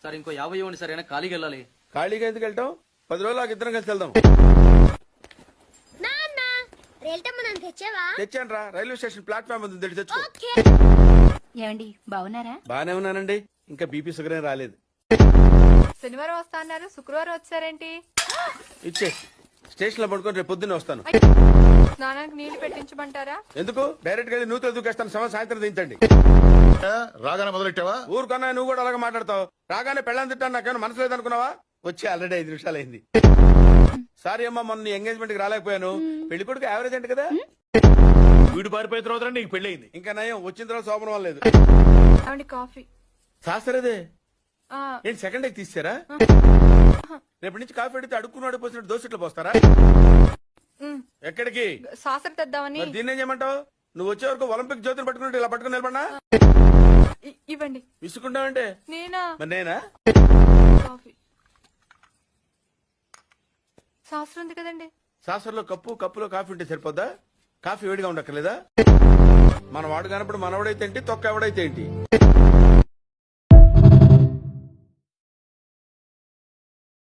Sir ఇంకో 50 ఇవ్వండి sir, అయినా ఖాళీకి వెళ్ళాలి. ఖాళీగా ఎందుకు వెళ్తాం? 10 రోజులు నాకు ఇద్దరం కలిసి వెళ్దాం. నాన్న రేల్టమ్మ నన్ను తెచ్చావా? తెచ్చాను రా, రైల్వే స్టేషన్ ప్లాట్ఫామ్ ఉంది, తెచ్చి తెచ్చుకో. ఓకే. ఏమండి బాగున్నారా? బానే ఉన్నానండి, ఇంకా బీపీ షుగర్ ఏం రాలేదు. శనివారం వస్తా అన్నారు, శుక్రవారం వచ్చారేంటి? ఇచ్చే స్టేషన్ లో పడుకొని రేపు పొద్దున్నే వస్తాను. స్నానానికి నీళ్లు పెట్టించమంటారా? ఎందుకు? డైరెక్ట్ గా నూతులు దూకేస్తాను, సాయంత్రం దించండి. రాగానే మొదలెట్టావా? ఊరుకన్నా నువ్వు కూడా అలాగే మాట్లాడతావు. రాగానే పెళ్ళని తిట్టాను, నాకేమైనా మనసు లేదనుకున్నావా? వచ్చి ఆల్రెడీ 5 నిమిషాలు అయింది. సారీ అమ్మా, మొన్న ఎంగేజ్మెంట్ కి రాలేకపోయాను. పెళ్లి కొడుకు యావరేజ్ అంటే కదా. వీడు పారిపోయిన తర్వాత నీకు పెళ్ళయింది. ఇంకా నయం, వచ్చిన తర్వాత శోభనం వల్ల లేదు. ఏమండి కాఫీ? శాస్త్రదే ఆ, ఏంటి సెకండ్ డేకి తీసారా? రేపటి నుంచి కాఫీ అడిగితే అడుక్కున్నాడు పోసినట్టు దోశట్లు పోస్తారా? ఉమ్, ఎక్కడికి? సాసర తెద్దామని. మరి దీన్ని ఏం చేయమంటావు? నువ్వు వచ్చే వరకు ఒలింపిక్ జ్యోతిని పట్టుకున్నట్టు ఇలా పట్టుకుని నిలబడినా ఇవ్వండి. విసుకుంటావంటే నేనా? మరి నేనా? కాఫీ శాస్త్రం ఉంది కదండి. శాస్త్రంలో కప్పులో కాఫీ ఉంటే సరిపోద్దా? కాఫీ వేడిగా ఉండక్కర్లేదా? మన వాడు కానప్పుడు మనవాడైతే ఏంటి, తొక్క ఎవడైతే ఏంటి?